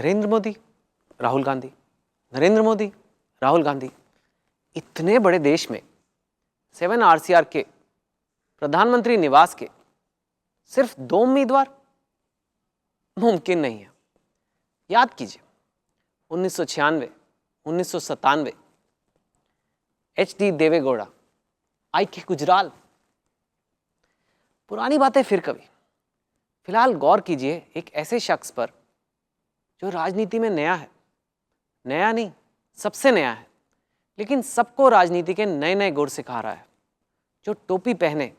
नरेंद्र मोदी, राहुल गांधी, नरेंद्र मोदी, राहुल गांधी, इतने बड़े देश में 7 RCR के प्रधानमंत्री निवास के सिर्फ 2 उम्मीदवार? मुमकिन नहीं है। याद कीजिए 1996, 1997, HD देवेगौड़ा, IK गुजराल। पुरानी बातें फिर कभी। फिलहाल गौर कीजिए एक ऐसे शख्स पर जो राजनीति में नया है, नया नहीं, सबसे नया है, लेकिन सबको राजनीति के नए नए गुर सिखा रहा है, जो टोपी पहने,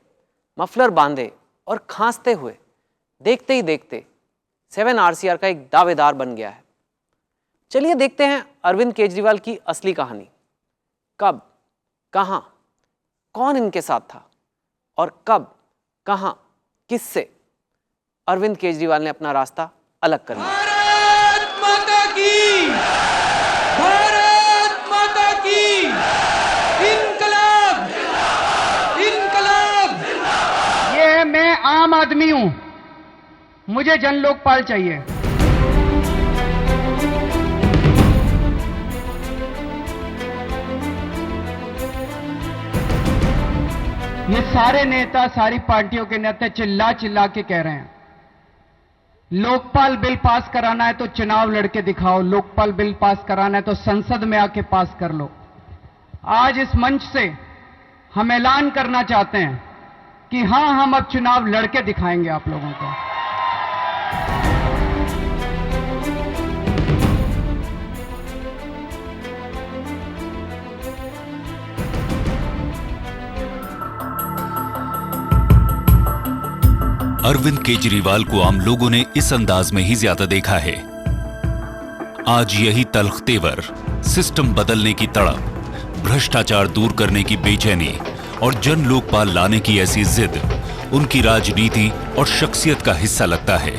मफलर बांधे और खांसते हुए देखते ही देखते 7 RCR का एक दावेदार बन गया है। चलिए देखते हैं अरविंद केजरीवाल की असली कहानी। कब, कहां, कौन इनके साथ था और कब, कहां, किससे अरविंद केजरीवाल ने अपना रास्ता अलग कर लिया। भारत माता की, भारत माता की, इनकलाब, इनकलाब। ये मैं आम आदमी हूं, मुझे जन लोकपाल चाहिए। ये सारे नेता, सारी पार्टियों के नेता चिल्ला चिल्ला के कह रहे हैं लोकपाल बिल पास कराना है तो चुनाव लड़के दिखाओ, लोकपाल बिल पास कराना है तो संसद में आके पास कर लो। आज इस मंच से हम ऐलान करना चाहते हैं कि हां, हम अब चुनाव लड़के दिखाएंगे आप लोगों को। अरविंद केजरीवाल को आम लोगों ने इस अंदाज में ही ज्यादा देखा है। आज यही तल्ख तेवर, सिस्टम बदलने की तड़प, भ्रष्टाचार दूर करने की बेचैनी और जन लोकपाल लाने की ऐसी जिद उनकी राजनीति और शख्सियत का हिस्सा लगता है।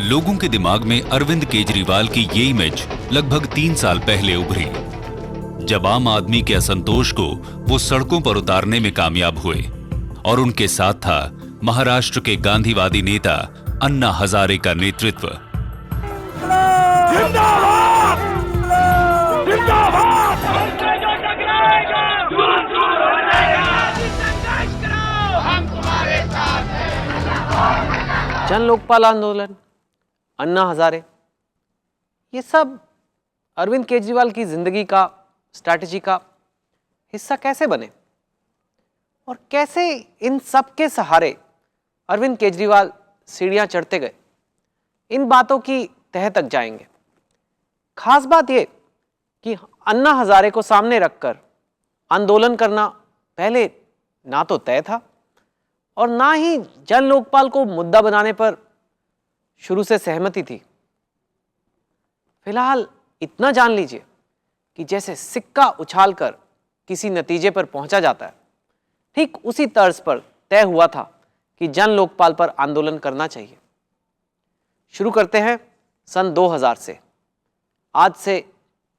लोगों के दिमाग में अरविंद केजरीवाल की ये इमेज लगभग 3 साल पहले उभरी, जब आम आदमी के असंतोष को वो सड़कों पर उतारने में कामयाब हुए और उनके साथ था महाराष्ट्र के गांधीवादी नेता अन्ना हजारे का नेतृत्व। जन लोकपाल आंदोलन, अन्ना हजारे, ये सब अरविंद केजरीवाल की जिंदगी का, स्ट्रैटेजी का हिस्सा कैसे बने और कैसे इन सब के सहारे अरविंद केजरीवाल सीढ़ियां चढ़ते गए, इन बातों की तह तक जाएंगे। खास बात यह कि अन्ना हजारे को सामने रखकर आंदोलन करना पहले ना तो तय था और ना ही जन लोकपाल को मुद्दा बनाने पर शुरू से सहमति थी। फिलहाल इतना जान लीजिए कि जैसे सिक्का उछालकर किसी नतीजे पर पहुंचा जाता है, ठीक उसी तर्ज पर तय हुआ था कि जन लोकपाल पर आंदोलन करना चाहिए। शुरू करते हैं सन 2000 से, आज से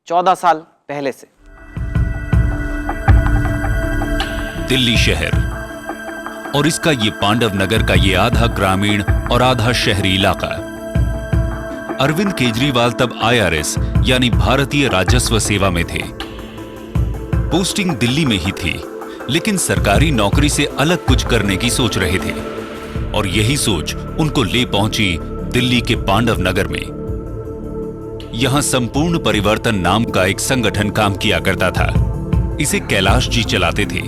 14 साल पहले से। दिल्ली शहर और इसका ये पांडव नगर का ये आधा ग्रामीण और आधा शहरी इलाका। अरविंद केजरीवाल तब IRS यानी भारतीय राजस्व सेवा में थे। पोस्टिंग दिल्ली में ही थी, लेकिन सरकारी नौकरी से अलग कुछ करने की सोच रहे थे और यही सोच उनको ले पहुंची दिल्ली के पांडव नगर में। यहां संपूर्ण परिवर्तन नाम का एक संगठन काम किया करता था। इसे कैलाश जी चलाते थे।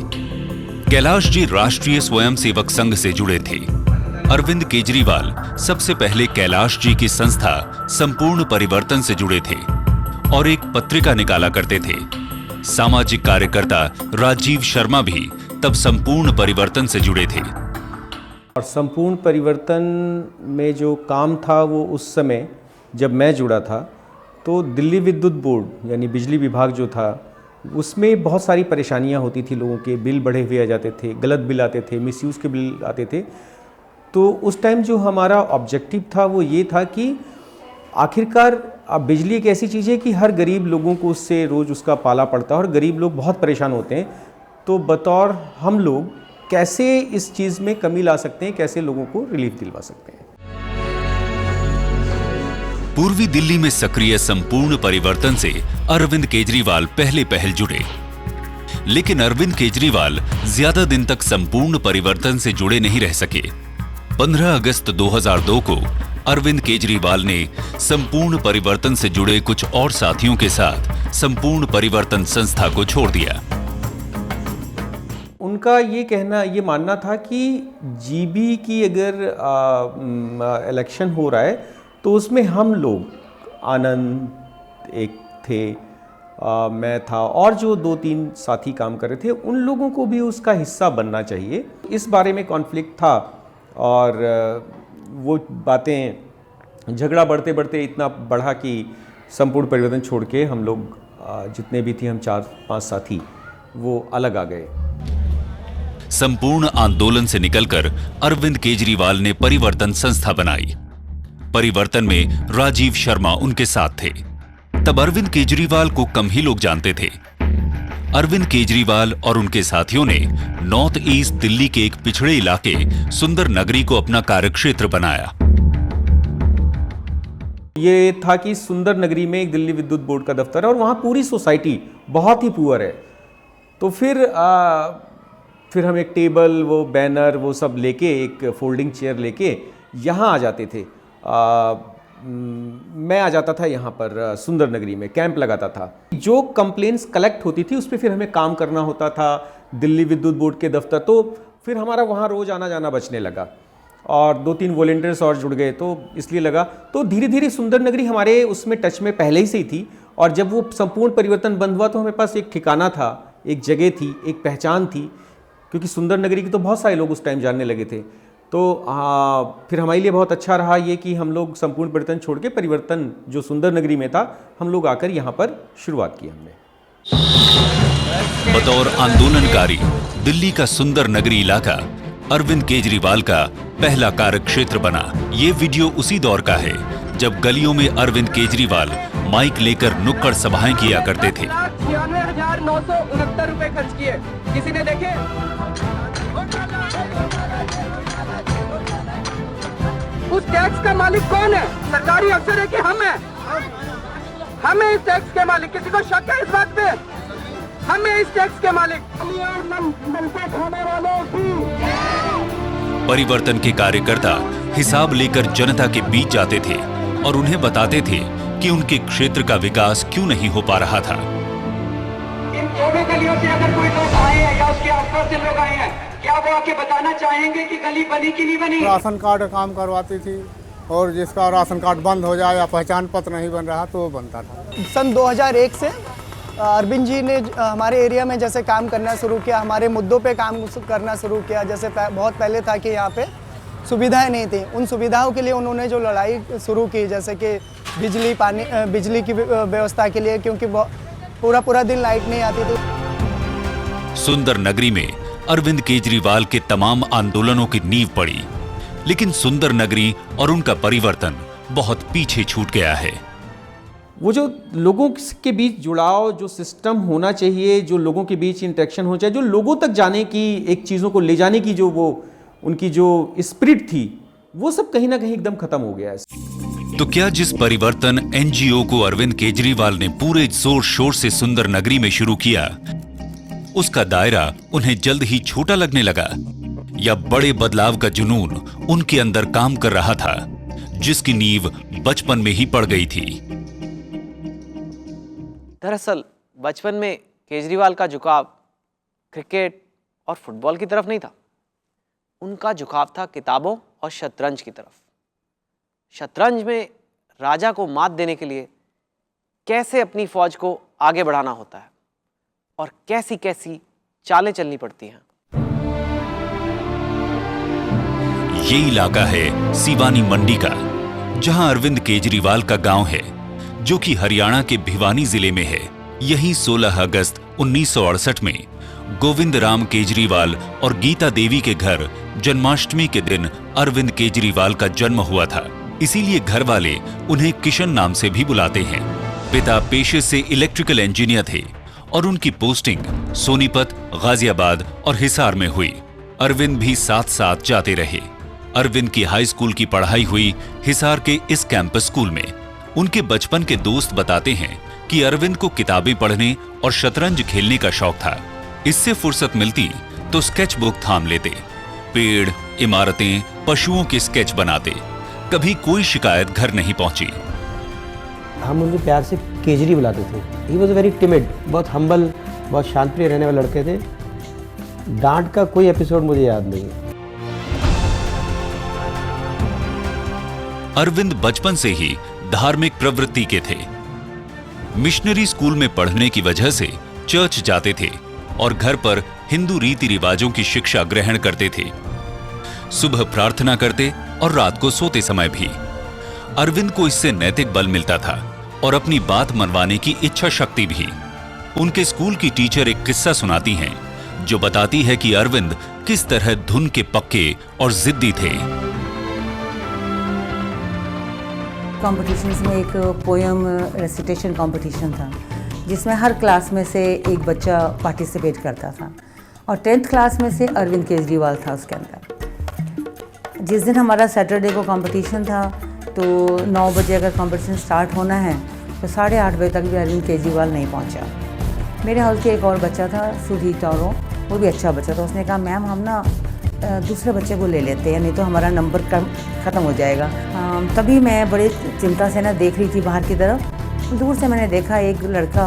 कैलाश जी राष्ट्रीय स्वयंसेवक संघ से जुड़े थे। अरविंद केजरीवाल सबसे पहले कैलाश जी की संस्था संपूर्ण परिवर्तन से जुड़े थे और एक पत्रिका निकाला करते थे। सामाजिक कार्यकर्ता राजीव शर्मा भी तब संपूर्ण परिवर्तन से जुड़े थे। और संपूर्ण परिवर्तन में जो काम था वो उस समय जब मैं जुड़ा था तो दिल्ली विद्युत बोर्ड यानी बिजली विभाग जो था उसमें बहुत सारी परेशानियां होती थी। लोगों के बिल बढ़े हुए आ जाते थे, गलत बिल आते थे, मिसयूज़ के बिल आते थे। तो उस टाइम जो हमारा ऑब्जेक्टिव था वो ये था कि आखिरकार अब बिजली एक ऐसी चीज़ है कि हर गरीब लोगों को उससे रोज़ उसका पाला पड़ता है और गरीब लोग बहुत परेशान होते हैं। तो बतौर हम लोग कैसे इस चीज़ में कमी ला सकते हैं, कैसे लोगों को रिलीफ दिलवा सकते हैं। पूर्वी दिल्ली में सक्रिय संपूर्ण परिवर्तन से अरविंद केजरीवाल पहले पहल जुड़े, लेकिन अरविंद केजरीवाल ज्यादा दिन तक संपूर्ण परिवर्तन से जुड़े नहीं रह सके। 15 अगस्त 2002 को अरविंद केजरीवाल ने संपूर्ण परिवर्तन से जुड़े कुछ और साथियों के साथ संपूर्ण परिवर्तन संस्था को छोड़ दिया। उनका ये मानना था कि जीबी की अगर इलेक्शन हो रहा है तो उसमें हम लोग, आनंद एक थे, मैं था और जो 2-3 साथी काम कर रहे थे, उन लोगों को भी उसका हिस्सा बनना चाहिए। इस बारे में कॉन्फ्लिक्ट था और वो बातें, झगड़ा बढ़ते बढ़ते इतना बढ़ा कि संपूर्ण परिवर्तन छोड़ के हम लोग जितने भी थे, हम 4-5 साथी, वो अलग आ गए। संपूर्ण आंदोलन से निकलकर अरविंद केजरीवाल ने परिवर्तन संस्था बनाई। परिवर्तन में राजीव शर्मा उनके साथ थे। तब अरविंद केजरीवाल को कम ही लोग जानते थे। अरविंद केजरीवाल और उनके साथियों ने नॉर्थ ईस्ट दिल्ली के एक पिछड़े इलाके सुंदर नगरी को अपना कार्यक्षेत्र बनाया। ये था कि सुंदर नगरी में एक दिल्ली विद्युत बोर्ड का दफ्तर है और वहाँ पूरी सोसाइटी बहुत ही पुअर है। तो फिर हम एक टेबल, वो बैनर, वो सब लेके, एक फोल्डिंग चेयर लेके यहाँ आ जाते थे। मैं आ जाता था यहाँ पर सुंदर नगरी में, कैंप लगाता था। जो कंप्लेंट्स कलेक्ट होती थी उस पर फिर हमें काम करना होता था, दिल्ली विद्युत बोर्ड के दफ्तर। तो फिर हमारा वहाँ रोज़ आना जाना बचने लगा और 2-3 वॉलंटियर्स और जुड़ गए, तो इसलिए लगा। तो धीरे धीरे सुंदर नगरी हमारे उसमें टच में पहले ही से ही थी। और जब वो संपूर्ण परिवर्तन बंद हुआ तो हमारे पास एक ठिकाना था, एक जगह थी, एक पहचान थी, क्योंकि सुंदर नगरी के तो बहुत सारे लोग उस टाइम जानने लगे थे। तो फिर हमारे लिए बहुत अच्छा रहा ये कि हम लोग संपूर्ण परिवर्तन छोड़ के परिवर्तन जो सुंदर नगरी में था, हम लोग आकर यहाँ पर शुरुआत की हमने। बतौर आंदोलनकारी दिल्ली का सुंदर नगरी इलाका अरविंद केजरीवाल का पहला कार्यक्षेत्र बना। ये वीडियो उसी दौर का है जब गलियों में अरविंद केजरीवाल माइक लेकर नुक्कड़ सभाएं किया करते थे। 96,969 रुपए खर्च किए, किसी ने देखे? उस टैक्स का मालिक कौन है? सरकारी अफसर है कि हम हैं? हम हैं इस टैक्स के मालिक। किसी को शक है इस बात पे? हम हैं इस टैक्स के मालिक। परिवर्तन के कार्यकर्ता हिसाब लेकर जनता के बीच जाते थे और उन्हें बताते थे कि उनके क्षेत्र का विकास क्यों नहीं हो पा रहा था। इन दोनों गलियों से अगर कोई लोग आए हैं या उसके आसपास से लोग आए हैं, क्या वो आके बताना चाहेंगे कि गली बनी कि नहीं बनी? राशन कार्ड काम करवाती थी और जिसका राशन कार्ड बंद हो जाए या पहचान पत्र नहीं बन रहा तो वो बनता था। सन 2001 से अरविंद जी ने हमारे एरिया में जैसे काम करना शुरू किया, हमारे मुद्दों पे काम करना शुरू किया। जैसे बहुत पहले था कि यहाँ पे सुविधाएं नहीं थी, उन सुविधाओं के लिए उन्होंने जो लड़ाई शुरू की, जैसे कि बिजली, पानी, बिजली की व्यवस्था के लिए, क्योंकि पूरा दिन लाइट नहीं आती थी। सुंदर नगरी में अरविंद केजरीवाल के तमाम आंदोलनों की नींव पड़ी, लेकिन सुंदर नगरी और उनका परिवर्तन बहुत पीछे छूट गया है। वो जो लोगों के बीच जुड़ाव, जो सिस्टम होना चाहिए, जो लोगों के बीच इंटरेक्शन होना चाहिए, जो लोगों तक जाने की, एक चीज़ों को ले जाने की जो वो उनकी जो स्पिरिट थी, वो सब कहीं ना कहीं एकदम खत्म हो गया है। तो क्या जिस परिवर्तन एनजीओ को अरविंद केजरीवाल ने पूरे जोर शोर से सुंदर नगरी में शुरू किया, उसका दायरा उन्हें जल्द ही छोटा लगने लगा, या बड़े बदलाव का जुनून उनके अंदर काम कर रहा था, जिसकी नींव बचपन में ही पड़ गई थी? दरअसल बचपन में केजरीवाल का झुकाव क्रिकेट और फुटबॉल की तरफ नहीं था, उनका झुकाव था किताबों और शतरंज की तरफ। शतरंज में राजा को मात देने के लिए कैसे अपनी फौज को आगे बढ़ाना होता है और कैसी कैसी चालें चलनी पड़ती हैं। ये इलाका है सीवानी मंडी का, जहां अरविंद केजरीवाल का गांव है, जो कि हरियाणा के भिवानी जिले में है। यही 16 अगस्त 1968 में गोविंद राम केजरीवाल और गीता देवी के घर जन्माष्टमी के दिन अरविंद केजरीवाल का जन्म हुआ था। इसीलिए घर वाले उन्हें किशन नाम से भी बुलाते हैं। पिता पेशे से इलेक्ट्रिकल इंजीनियर थे और उनकी पोस्टिंग सोनीपत, गाजियाबाद और हिसार में हुई। अरविंद भी साथ साथ जाते रहे। अरविंद की हाई स्कूल की पढ़ाई हुई हिसार के इस कैंपस स्कूल में। उनके बचपन के दोस्त बताते हैं कि अरविंद को किताबें पढ़ने और शतरंज खेलने का शौक था। इससे फुर्सत मिलती तो स्केच बुक थाम लेते, पेड़, इमारतें, पशुओं के स्केच बनाते। कभी कोई शिकायत घर नहीं पहुंची। हम उनसे प्यार से केजरी बुलाते थे। ही वॉज वेरी टिमिड, बहुत हम्बल, बहुत शांतप्रिय रहने वाले लड़के थे। डांट का कोई एपिसोड मुझे याद नहीं है। अरविंद बचपन से ही धार्मिक प्रवृत्ति के थे। मिशनरी स्कूल में पढ़ने की वजह से चर्च जाते थे और घर पर हिंदू रीति रिवाजों की शिक्षा ग्रहण करते थे। सुबह प्रार्थना करते और रात को सोते समय भी। अरविंद को इससे नैतिक बल मिलता था और अपनी बात मनवाने की इच्छा शक्ति भी। उनके स्कूल की टीचर एक किस्सा सुनाती हैं जो बताती है कि अरविंद किस तरह धुन के पक्के और जिद्दी थे। कॉम्पिटिशन्स में एक पोएम रेसिटेशन कंपटीशन था जिसमें हर क्लास में से एक बच्चा पार्टिसिपेट करता था और 10th क्लास में से अरविंद केजरीवाल था उसके अंदर। जिस दिन हमारा सैटरडे को कंपटीशन था तो 9 बजे अगर कंपटीशन स्टार्ट होना है तो 8:30 बजे तक भी अरविंद केजरीवाल नहीं पहुंचा। मेरे हाउस के एक और बच्चा था सुधीर टौरो, वो भी अच्छा बच्चा था। उसने कहा मैम हम ना दूसरे बच्चे को ले लेते हैं, नहीं तो हमारा नंबर ख़त्म हो जाएगा। तभी मैं बड़ी चिंता से ना देख रही थी बाहर की तरफ। दूर से मैंने देखा एक लड़का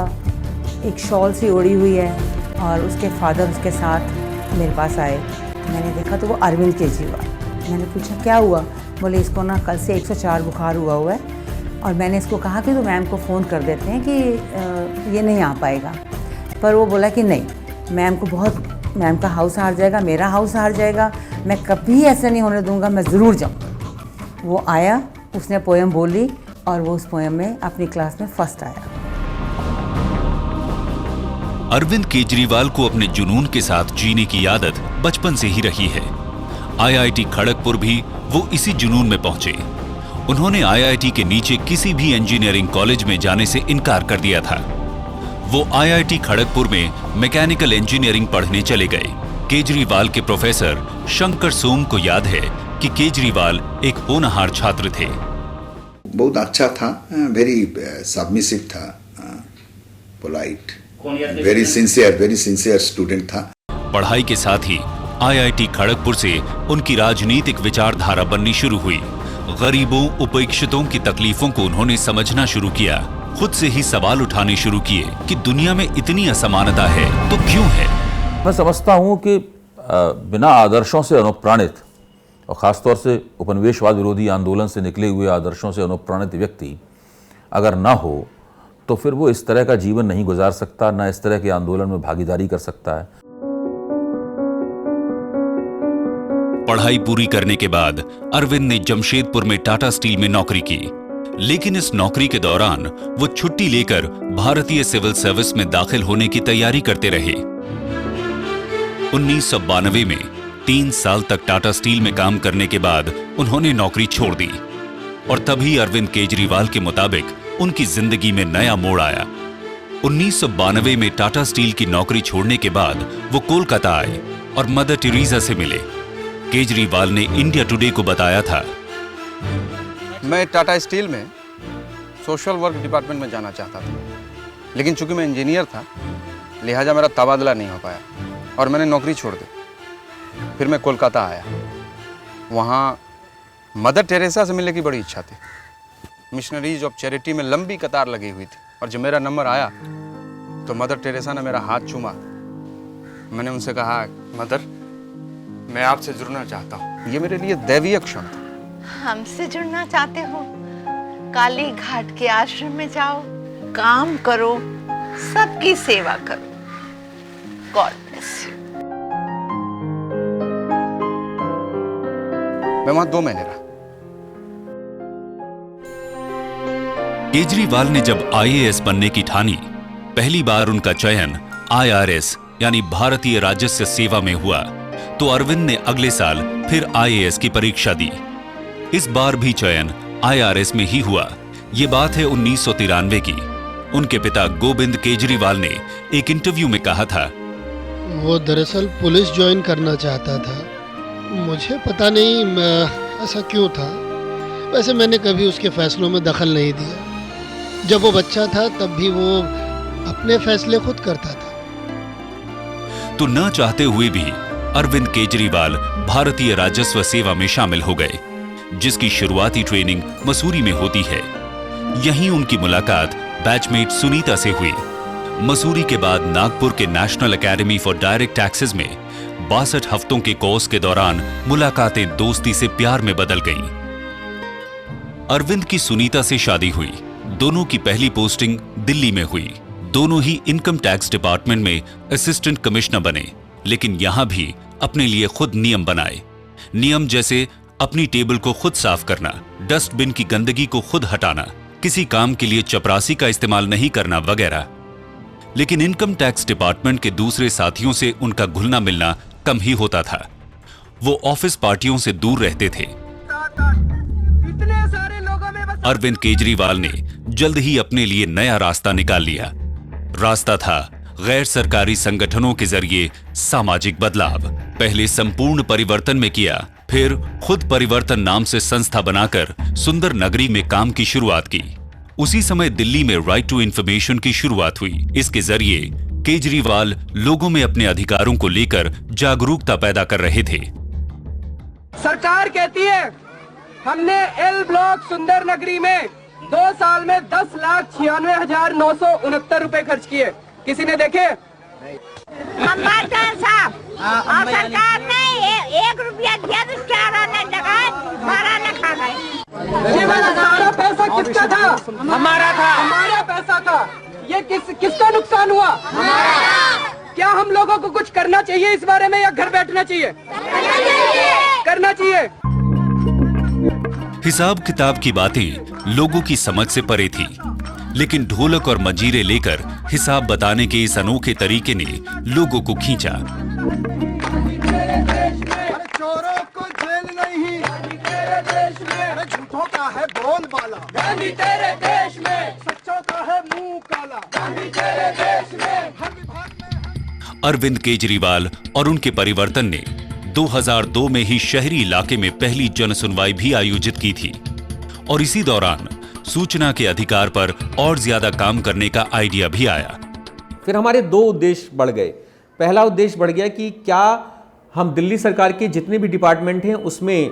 एक शॉल सी ओढ़ी हुई है और उसके फादर उसके साथ मेरे पास आए। तो मैंने देखा तो वो अरविंद केजरीवाल। मैंने पूछा क्या हुआ? बोले इसको ना कल से 104 बुखार हुआ है और मैंने इसको कहा कि तो मैम को फ़ोन कर देते हैं कि ये नहीं आ पाएगा। पर वो बोला कि नहीं, मैम का हाउस हार जाएगा, मेरा हाउस हार जाएगा, मैं कभी ऐसा नहीं होने दूंगा, मैं ज़रूर जाऊँ। वो आया, उसने पोएम बोली और वो उस पोएम में अपनी क्लास में फर्स्ट आया। अरविंद केजरीवाल को अपने जुनून के साथ जीने की आदत बचपन से ही रही है। IIT खड़गपुर भी वो इसी जुनून में पहुंचे। उन्होंने IIT के नीचे किसी भी इंजीनियरिंग कॉलेज में जाने से इनकार कर दिया था। वो IIT खड़गपुर में मैकेनिकल इंजीनियरिंग पढ़ने चले गए। केजरीवाल के प्रोफेसर शंकर सोम को याद है कि केजरीवाल एक होनहार छात्र थे। बहुत अच्छा था, वेरी सबमिसिव था, पोलाइट, वेरी सिंसियर स्टूडेंट था। पढ़ाई के साथ ही IIT खड़गपुर से उनकी राजनीतिक विचारधारा बननी शुरू हुई। गरीबों, उपेक्षितों की तकलीफों को उन्होंने समझना शुरू किया। खुद से ही सवाल उठाने शुरू किए कि दुनिया में इतनी असमानता है तो क्यों है। मैं समझता हूं कि बिना आदर्शों से अनुप्राणित और ख़ासतौर से उपनिवेशवाद विरोधी आंदोलन से निकले हुए आदर्शों से अनुप्राणित व्यक्ति अगर ना हो तो फिर वो इस तरह का जीवन नहीं गुजार सकता, ना इस तरह के आंदोलन में भागीदारी कर सकता है। पढ़ाई पूरी करने के बाद अरविंद ने जमशेदपुर में टाटा स्टील में नौकरी की, लेकिन इस नौकरी के दौरान वो छुट्टी लेकर भारतीय सिविल सर्विस में दाखिल होने की तैयारी करते रहे। 1992 में 3 साल तक टाटा स्टील में काम करने के बाद उन्होंने नौकरी छोड़ दी और तभी अरविंद केजरीवाल के मुताबिक उनकी जिंदगी में नया मोड़ आया। 1992 में टाटा स्टील की नौकरी छोड़ने के बाद वो कोलकाता आए और मदर टेरेसा से मिले। केजरीवाल ने इंडिया टुडे को बताया था, मैं टाटा स्टील में सोशल वर्क डिपार्टमेंट में जाना चाहता था, लेकिन चूंकि मैं इंजीनियर था लिहाजा मेरा तबादला नहीं हो पाया और मैंने नौकरी छोड़ दी। फिर मैं कोलकाता आया, वहाँ मदर टेरेसा से मिलने की बड़ी इच्छा थी। मिशनरीज ऑफ चैरिटी में लंबी कतार लगी हुई थी और जब मेरा नंबर आया तो मदर टेरेसा ने मेरा हाथ चूमा। मैंने उनसे कहा, मदर मैं आपसे जुड़ना चाहता हूँ। ये मेरे लिए दैवीय क्षण था। हमसे जुड़ना चाहते हो? काली घाट के आश्रम में जाओ, काम करो, सबकी सेवा करो। God bless you. मैं वहां 2 महीने रहा। केजरीवाल ने जब IAS बनने की ठानी, पहली बार उनका चयन IRS यानी भारतीय राजस्व सेवा में हुआ, तो अरविंद ने अगले साल फिर IAS की परीक्षा दी। इस बार भी चयन IRS में ही हुआ। ये बात है 1993 की। उनके पिता गोविंद केजरीवाल ने एक इंटरव्यू में कहा था, वो दरअसल पुलिस ज्वाइन करना चाहता था। मुझे पता नहीं ऐसा क्यों था। वैसे मैंने कभी उसके फैसलों में दखल नहीं दिया। जब वो बच्चा था तब भी वो अपने फैसले खुद करता था। तो न चाहते हुए भी अरविंद केजरीवाल भारतीय राजस्व सेवा में शामिल हो गए, जिसकी शुरुआती ट्रेनिंग मसूरी में होती है। यहीं उनकी मुलाकात बैचमेट सुनीता से हुई। मसूरी के बाद नागपुर के national academy for direct taxes में 62 हफ्तों के कोर्स के दौरान मुलाकातें दोस्ती से प्यार में बदल गईं। अरविंद की सुनीता से शादी हुई। दोनों की पहली पोस्टिंग दिल्ली में हुई। दोनों ही इनकम टैक्स डिपार्टमेंट में असिस्टेंट कमिश्नर बने, लेकिन यहां भी अपने लिए खुद नियम बनाए। नियम जैसे अपनी टेबल को खुद साफ करना, डस्टबिन की गंदगी को खुद हटाना, किसी काम के लिए चपरासी का इस्तेमाल नहीं करना वगैरह। लेकिन इनकम टैक्स डिपार्टमेंट के दूसरे साथियों से उनका घुलना मिलना कम ही होता था। वो ऑफिस पार्टियों से दूर रहते थे। अरविंद केजरीवाल ने जल्द ही अपने लिए नया रास्ता निकाल लिया। रास्ता था गैर सरकारी संगठनों के जरिए सामाजिक बदलाव। पहले संपूर्ण परिवर्तन में किया, फिर खुद परिवर्तन नाम से संस्था बनाकर सुंदर नगरी में काम की शुरुआत की। उसी समय दिल्ली में राइट टू इंफॉर्मेशन की शुरुआत हुई। इसके जरिए केजरीवाल लोगों में अपने अधिकारों को लेकर जागरूकता पैदा कर रहे थे। सरकार कहती है हमने एल ब्लॉक सुंदर नगरी में 2 साल में 10,96,969 रुपए खर्च किए। किसी ने देखे? साहब और सरकार ने 1 रुपया दिया तो 4 आने लगा, 12 ने खा गए। सारा पैसा किसका था? हमारा था। हमारा पैसा था। ये किसका नुकसान हुआ? क्या हम लोगों को कुछ करना चाहिए इस बारे में या घर बैठना चाहिए? करना चाहिए। हिसाब किताब की बातें लोगों की समझ से परे थी, लेकिन ढोलक और मंजीरे लेकर हिसाब बताने के इस अनोखे तरीके ने लोगों को खींचा। चोरों को जेल नहीं, तेरे देश में झूठों का है बोलबाला, गांधी तेरे देश में सच्चों का है मुंह काला, गांधी तेरे देश में हर विभाग में। अरविंद केजरीवाल और उनके परिवर्तन ने 2002 में ही शहरी इलाके में पहली जन सुनवाई भी आयोजित की थी और इसी दौरान सूचना के अधिकार पर और ज्यादा काम करने का आइडिया भी आया। फिर हमारे 2 उद्देश्य बढ़ गए। पहला उद्देश्य बढ़ गया कि क्या हम दिल्ली सरकार के जितने भी डिपार्टमेंट हैं उसमें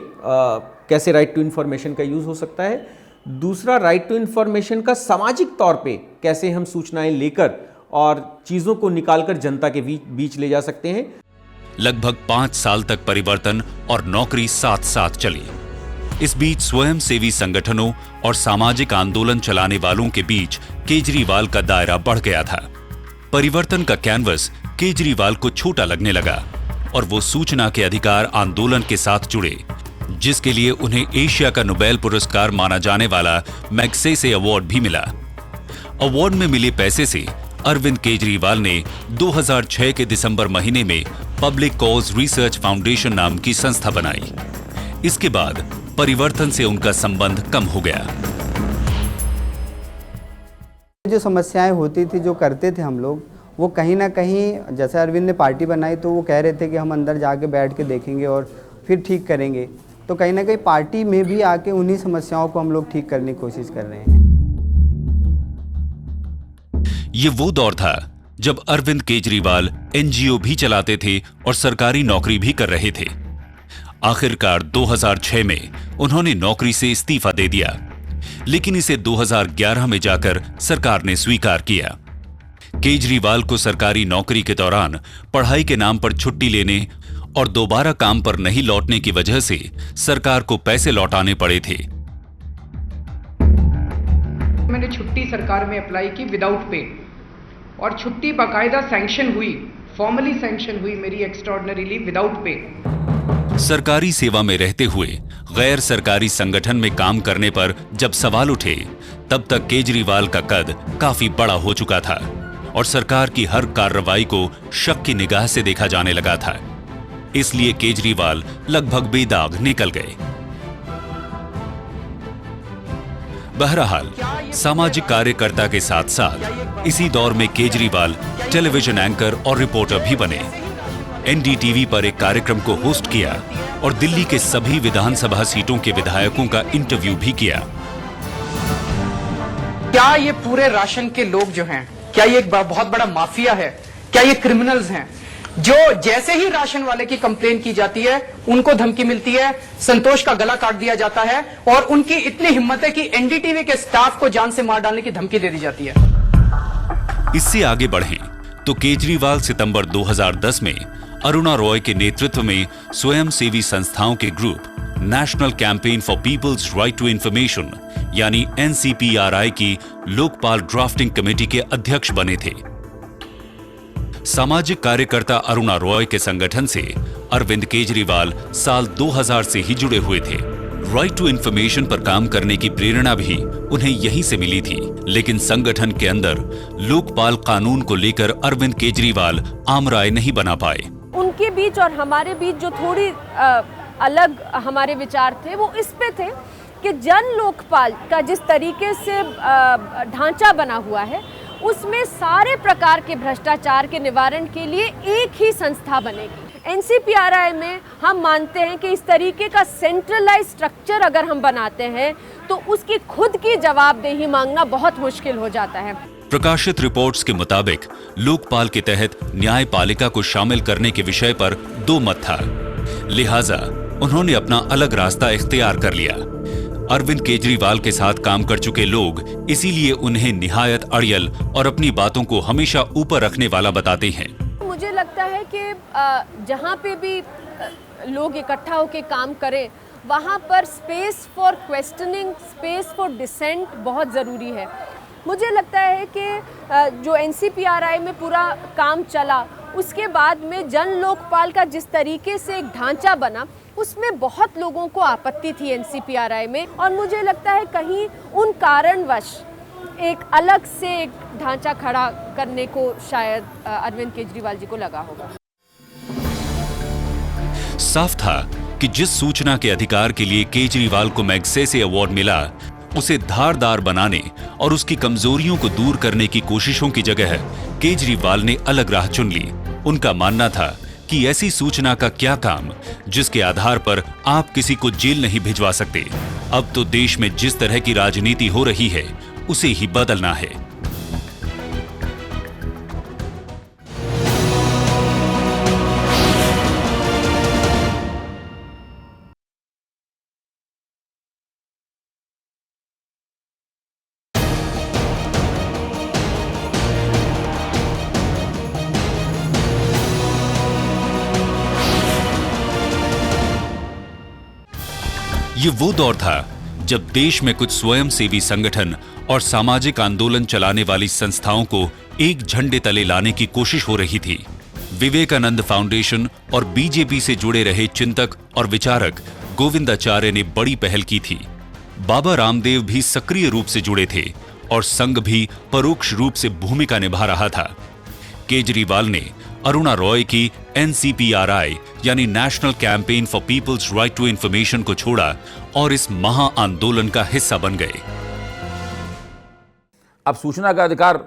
कैसे राइट टू इन्फॉर्मेशन का यूज़ हो सकता है। दूसरा, राइट टू इन्फॉर्मेशन का सामाजिक तौर पे कैसे हम सूचनाएं लेकर और चीज़ों को निकालकर जनता के बीच ले जा सकते हैं। लगभग 5 साल तक परिवर्तन और नौकरी साथ साथ चली। इस बीच स्वयंसेवी संगठनों और सामाजिक आंदोलन चलाने वालों के बीच केजरीवाल का दायरा बढ़ गया था। परिवर्तन का कैनवस केजरीवाल को छोटा लगने लगा और वो सूचना के अधिकार आंदोलन के साथ जुड़े, जिसके लिए उन्हें एशिया का नोबेल पुरस्कार माना जाने वाला मैग्सेसे अवार्ड भी मिला। अवार्ड में मिले पैसे से अरविंद केजरीवाल ने 2006 के दिसंबर महीने में पब्लिक कॉज रिसर्च फाउंडेशन नाम की संस्था बनाई। इसके बाद परिवर्तन से उनका संबंध कम हो गया। जो समस्याएं होती थी, जो करते थे हम लोग, वो कहीं ना कहीं, जैसे अरविंद ने पार्टी बनाई तो वो कह रहे थे कि हम अंदर जाके बैठ के देखेंगे और फिर ठीक करेंगे। तो कहीं ना कहीं पार्टी में भी आके उन्हीं समस्याओं को हम लोग ठीक करने की कोशिश कर रहे हैं। ये वो दौर था जब अरविंद केजरीवाल एनजीओ भी चलाते थे और सरकारी नौकरी भी कर रहे थे। आखिरकार 2006 में उन्होंने नौकरी से इस्तीफा दे दिया, लेकिन इसे 2011 में जाकर सरकार ने स्वीकार किया। केजरीवाल को सरकारी नौकरी के दौरान पढ़ाई के नाम पर छुट्टी लेने और दोबारा काम पर नहीं लौटने की वजह से सरकार को पैसे लौटाने पड़े थे। मैंने छुट्टी सरकार में अप्लाई की विदाउट पे, और छुट्टी बाकायदा सैंक्शन हुई, फॉर्मली सैंक्शन हुई मेरी एक्स्ट्राऑर्डिनरी लीव विदाउट पे। सरकारी सेवा में रहते हुए गैर सरकारी संगठन में काम करने पर जब सवाल उठे, तब तक केजरीवाल का कद काफी बड़ा हो चुका था और सरकार की हर कार्रवाई को शक की निगाह से देखा जाने लगा था। इसलिए केजरीवाल लगभग बेदाग निकल गए। बहरहाल सामाजिक कार्यकर्ता के साथ साथ इसी दौर में केजरीवाल टेलीविजन एंकर और रिपोर्टर भी बने। एनडीटीवी पर एक कार्यक्रम को होस्ट किया और दिल्ली के सभी विधानसभा सीटों के विधायकों का इंटरव्यू भी किया। क्या ये पूरे राशन के लोग जो हैं, क्या ये एक बहुत बड़ा माफिया है? क्या ये क्रिमिनल्स हैं जो जैसे ही राशन वाले की कंप्लेन की जाती है उनको धमकी मिलती है, संतोष का गला काट दिया जाता है और उनकी इतनी हिम्मत है कि एनडीटीवी के स्टाफ को जान से मार डालने की धमकी दे दी जाती है? इससे आगे बढ़ें तो केजरीवाल सितंबर 2010 में अरुणा रॉय के नेतृत्व में स्वयंसेवी संस्थाओं के group national campaign for people's right to information यानी NCPRI की लोकपाल ड्राफ्टिंग कमेटी के अध्यक्ष बने थे। सामाजिक कार्यकर्ता अरुणा रॉय के संगठन से अरविंद केजरीवाल साल 2000 से ही जुड़े हुए थे। राइट टू इंफॉर्मेशन पर काम करने की प्रेरणा भी उन्हें यहीं से मिली थी, लेकिन संगठन के अंदर लोकपाल कानून को लेकर अरविंद केजरीवाल आम राय नहीं बना पाए। उनके बीच और हमारे बीच जो थोड़ी अलग हमारे विचार थे वो इस पे थे कि जन लोकपाल का जिस तरीके से ढांचा बना हुआ है उसमें सारे प्रकार के भ्रष्टाचार के निवारण के लिए एक ही संस्था बनेगी। NCPRI में हम मानते हैं कि इस तरीके का सेंट्रलाइज स्ट्रक्चर अगर हम बनाते हैं तो उसकी खुद की जवाबदेही मांगना बहुत मुश्किल हो जाता है। प्रकाशित रिपोर्ट्स के मुताबिक लोकपाल के तहत न्यायपालिका को शामिल करने के विषय पर दो मत था, लिहाजा उन्होंने अपना अलग रास्ता इख्तियार कर लिया। अरविंद केजरीवाल के साथ काम कर चुके लोग इसीलिए उन्हें निहायत अड़ियल और अपनी बातों को हमेशा ऊपर रखने वाला बताते हैं। मुझे लगता है कि जहाँ पे भी लोग इकट्ठा होकर काम करें वहाँ पर space for questioning, space for dissent बहुत ज़रूरी है। मुझे लगता है कि जो NCPRI में पूरा काम चला उसके बाद में जन लोकपाल का जिस तरीके से एक ढांचा बना उसमें बहुत लोगों को आपत्ति थी NCPRI में, और मुझे लगता है कहीं उन कारणवश एक अलग से एक ढांचा खड़ा करने को शायद अरविंद केजरीवाल जी को लगा होगा। साफ था कि जिस सूचना के अधिकार के लिए केजरीवाल को मैग्सेसे अवार्ड मिला उसे धारदार बनाने और उसकी कमजोरियों को दूर करने की कोशिशों की जगह केजरीवाल ने अलग राह चुन ली। उनका मानना था कि ऐसी सूचना का क्या काम जिसके आधार पर आप किसी को जेल नहीं भिजवा सकते। अब तो देश में जिस तरह की राजनीति हो रही है उसे ही बदलना है। ये वो दौर था जब देश में कुछ स्वयंसेवी संगठन और सामाजिक आंदोलन चलाने वाली संस्थाओं को एक झंडे तले लाने की कोशिश हो रही थी। विवेकानंद फाउंडेशन और बीजेपी से जुड़े रहे चिंतक और विचारक गोविंदाचार्य ने बड़ी पहल की थी। बाबा रामदेव भी सक्रिय रूप से जुड़े थे और संघ भी परोक्ष रूप से भूमिका निभा रहा था। केजरीवाल ने अरुणा रॉय की NCPRI यानी national campaign for people's right to information को छोड़ा और इस महा आंदोलन का हिस्सा बन गए। अब सूचना का अधिकार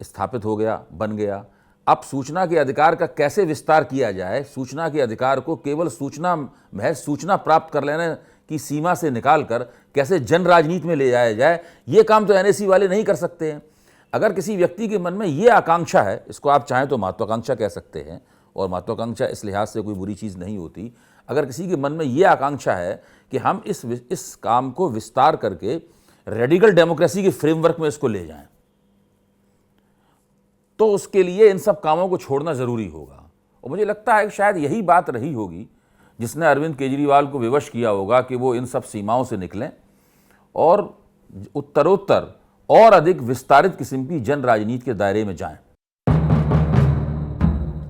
स्थापित हो गया, बन गया। अब सूचना के अधिकार का कैसे विस्तार किया जाए, सूचना के अधिकार को केवल महज सूचना प्राप्त कर लेने की सीमा से निकालकर कैसे जन राजनीति में ले जाया जाए, ये काम तो NSE वाले नहीं कर सकते हैं। अगर किसी व्यक्ति के मन में ये आकांक्षा है, इसको आप चाहें तो महत्वाकांक्षा कह सकते हैं, और महत्वाकांक्षा इस लिहाज से कोई बुरी चीज़ नहीं होती। अगर किसी के मन में ये आकांक्षा है कि हम इस काम को विस्तार करके रेडिकल डेमोक्रेसी के फ्रेमवर्क में इसको ले जाएं, तो उसके लिए इन सब कामों को छोड़ना ज़रूरी होगा। और मुझे लगता है कि शायद यही बात रही होगी जिसने अरविंद केजरीवाल को विवश किया होगा कि वो इन सब सीमाओं से निकलें और उत्तरोत्तर और अधिक विस्तारित किस्म की जन राजनीति के दायरे में जाएं।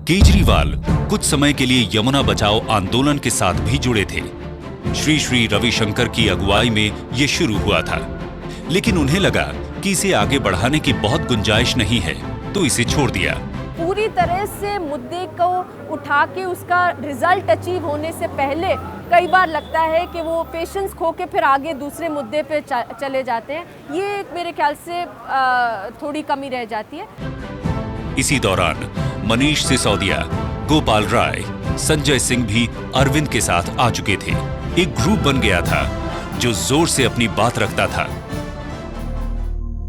केजरीवाल कुछ समय के लिए यमुना बचाओ आंदोलन के साथ भी जुड़े थे। श्री श्री रविशंकर की अगुवाई में यह शुरू हुआ था, लेकिन उन्हें लगा कि इसे आगे बढ़ाने की बहुत गुंजाइश नहीं है, तो इसे छोड़ दिया। पूरी तरह से मुद्दे को उठा के उसका रिजल्ट अचीव होने से पहले कई बार लगता है कि वो पेशेंस खो के फिर आगे दूसरे मुद्दे पे चले जाते हैं। ये मेरे ख्याल से थोड़ी कमी रह जाती है। इसी दौरान मनीष सिसोदिया, गोपाल राय, संजय सिंह भी अरविंद के साथ आ चुके थे। एक ग्रुप बन गया था जो जोर से अपनी बात रखता था।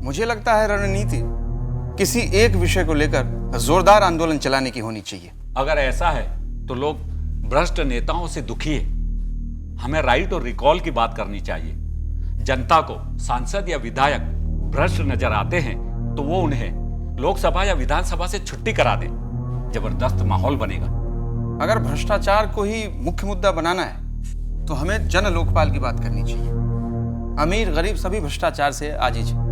मुझे लगता है रणनीति किसी एक विषय को लेकर जोरदार आंदोलन चलाने की होनी चाहिए। अगर ऐसा है तो लोग भ्रष्ट नेताओं से दुखी है। हमें राइट और रिकॉल की बात करनी चाहिए। जनता को सांसद या विधायक भ्रष्ट नजर आते हैं तो वो उन्हें लोकसभा या विधानसभा से छुट्टी करा दें। जबरदस्त माहौल बनेगा। अगर भ्रष्टाचार को ही मुख्य मुद्दा बनाना है तो हमें जन लोकपाल की बात करनी चाहिए। अमीर गरीब सभी भ्रष्टाचार से आजीज है।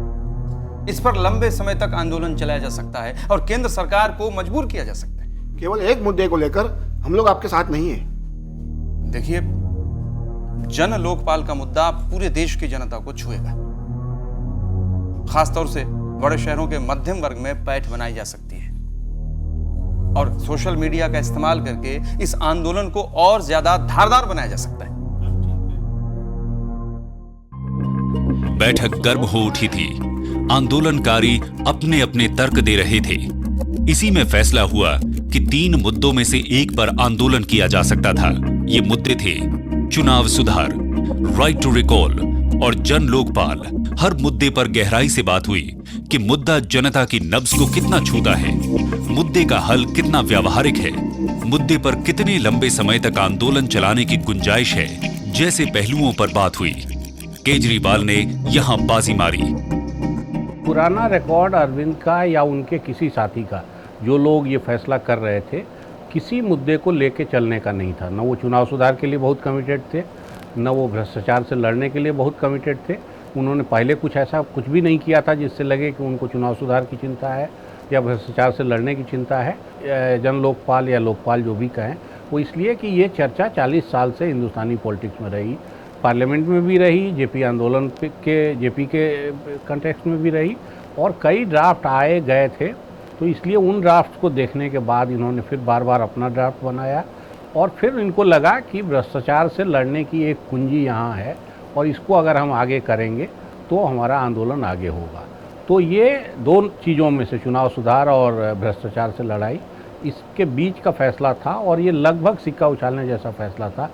इस पर लंबे समय तक आंदोलन चलाया जा सकता है और केंद्र सरकार को मजबूर किया जा सकता है। केवल एक मुद्दे को लेकर हम लोग आपके साथ नहीं है। देखिए, जन लोकपाल का मुद्दा पूरे देश की जनता को छुएगा। खासतौर से बड़े शहरों के मध्यम वर्ग में पैठ बनाई जा सकती है और सोशल मीडिया का इस्तेमाल करके इस आंदोलन को और ज्यादा धारदार बनाया जा सकता है। बैठक गर्म हो उठी थी। आंदोलनकारी अपने अपने तर्क दे रहे थे। इसी में फैसला हुआ कि 3 मुद्दों में से एक पर आंदोलन किया जा सकता था। ये मुद्दे थे चुनाव सुधार, राइट टू रिकॉल और जन लोकपाल। हर मुद्दे पर गहराई से बात हुई कि मुद्दा जनता की नब्ज को कितना छूता है, मुद्दे का हल कितना व्यावहारिक है, मुद्दे पर कितने लंबे समय तक आंदोलन चलाने की गुंजाइश है, जैसे पहलुओं पर बात हुई। केजरीवाल ने यहां बाजी मारी। पुराना रिकॉर्ड अरविंद का या उनके किसी साथी का, जो लोग ये फैसला कर रहे थे, किसी मुद्दे को लेके चलने का नहीं था। न वो चुनाव सुधार के लिए बहुत कमिटेड थे, न वो भ्रष्टाचार से लड़ने के लिए बहुत कमिटेड थे। उन्होंने पहले कुछ ऐसा कुछ भी नहीं किया था जिससे लगे कि उनको चुनाव सुधार की चिंता है या भ्रष्टाचार से लड़ने की चिंता है। जन लोकपाल या लोकपाल जो भी कहें, वो इसलिए कि ये चर्चा 40 साल से हिंदुस्तानी पॉलिटिक्स में रही, पार्लियामेंट में भी रही, जेपी आंदोलन के कंटेक्स्ट में भी रही और कई ड्राफ्ट आए गए थे। तो इसलिए उन ड्राफ्ट को देखने के बाद इन्होंने फिर बार बार अपना ड्राफ्ट बनाया और फिर इनको लगा कि भ्रष्टाचार से लड़ने की एक कुंजी यहाँ है और इसको अगर हम आगे करेंगे तो हमारा आंदोलन आगे होगा। तो ये 2 चीज़ों में से, चुनाव सुधार और भ्रष्टाचार से लड़ाई, इसके बीच का फैसला था और ये लगभग सिक्का उछालने जैसा फैसला था।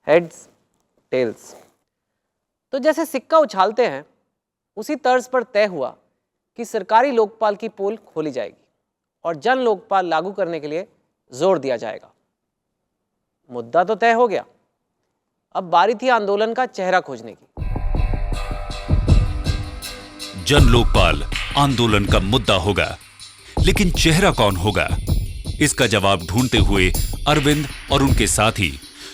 Heads tails. तो जैसे सिक्का उछालते हैं उसी तर्ज पर तय हुआ कि सरकारी लोकपाल की पोल खोली जाएगी और जन लोकपाल लागू करने के लिए जोर दिया जाएगा। मुद्दा तो तय हो गया, अब बारी थी आंदोलन का चेहरा खोजने की। जन लोकपाल आंदोलन का मुद्दा होगा, लेकिन चेहरा कौन होगा? इसका जवाब ढूंढते हुए अरविंद और उनके साथी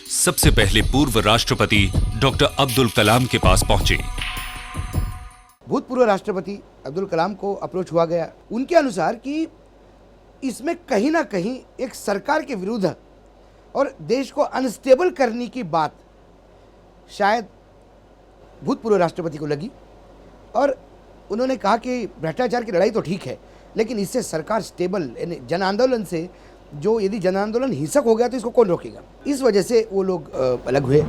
सबसे पहले पूर्व राष्ट्रपति डॉक्टर अब्दुल कलाम के पास पहुंचे। भूतपूर्व राष्ट्रपति अब्दुल कलाम को अप्रोच हुआ गया। उनके अनुसार कि इसमें कहीं ना कहीं एक सरकार के विरुद्ध और देश को अनस्टेबल करने की बात शायद भूतपूर्व राष्ट्रपति को लगी और उन्होंने कहा कि भ्रष्टाचार की लड़ाई तो ठीक है, लेकिन इससे सरकार स्टेबल, यानी जन आंदोलन से जो यदि जन आंदोलन हिंसक हो गया तो इसको कौन रोकेगा। इस वजह से वो लोग अलग हुए।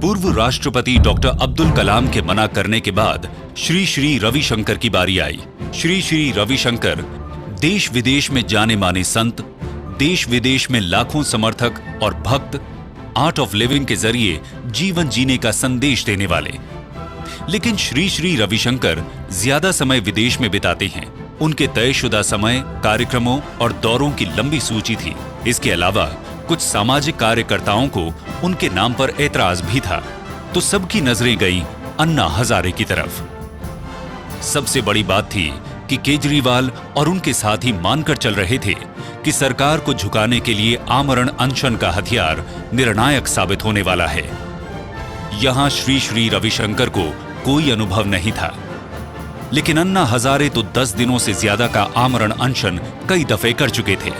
पूर्व राष्ट्रपति डॉक्टर अब्दुल कलाम के मना करने के बाद श्री श्री रविशंकर की बारी आई। श्री श्री रविशंकर देश विदेश में जाने माने संत, देश विदेश में लाखों समर्थक और भक्त, आर्ट ऑफ लिविंग के जरिए जीवन जीने का संदेश देने वाले। लेकिन श्री श्री रविशंकर ज्यादा समय विदेश में बिताते हैं। उनके तयशुदा समय, कार्यक्रमों और दौरों की लंबी सूची थी। इसके अलावा कुछ सामाजिक कार्यकर्ताओं को उनके नाम पर ऐतराज भी था। तो सबकी नजरें गईं अन्ना हजारे की तरफ। सबसे बड़ी बात थी कि केजरीवाल और उनके साथी मानकर चल रहे थे कि सरकार को झुकाने के लिए आमरण अनशन का हथियार निर्णायक साबित होने वाला है। यहां श्री श्री रविशंकर को कोई अनुभव नहीं था, लेकिन अन्ना हजारे तो 10 दिनों से ज्यादा का आमरण अनशन कई दफे कर चुके थे।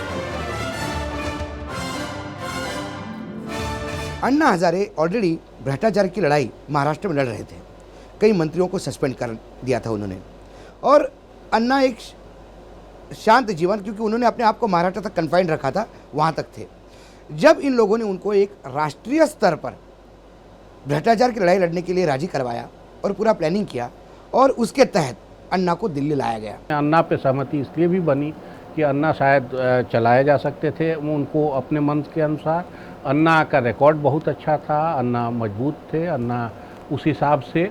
अन्ना हजारे ऑलरेडी भ्रष्टाचार की लड़ाई महाराष्ट्र में लड़ रहे थे। कई मंत्रियों को सस्पेंड कर दिया था उन्होंने। और अन्ना एक शांत जीवन, क्योंकि उन्होंने अपने आप को महाराष्ट्र तक कन्फाइंड रखा था, वहाँ तक थे। जब इन लोगों ने उनको एक राष्ट्रीय स्तर पर भ्रष्टाचार की लड़ाई लड़ने के लिए राजी करवाया और पूरा प्लानिंग किया और उसके तहत अन्ना को दिल्ली लाया गया। अन्ना पे सहमति इसलिए भी बनी कि अन्ना शायद चलाए जा सकते थे उनको अपने मन के अनुसार। अन्ना का रिकॉर्ड बहुत अच्छा था, अन्ना मजबूत थे, अन्ना उस हिसाब से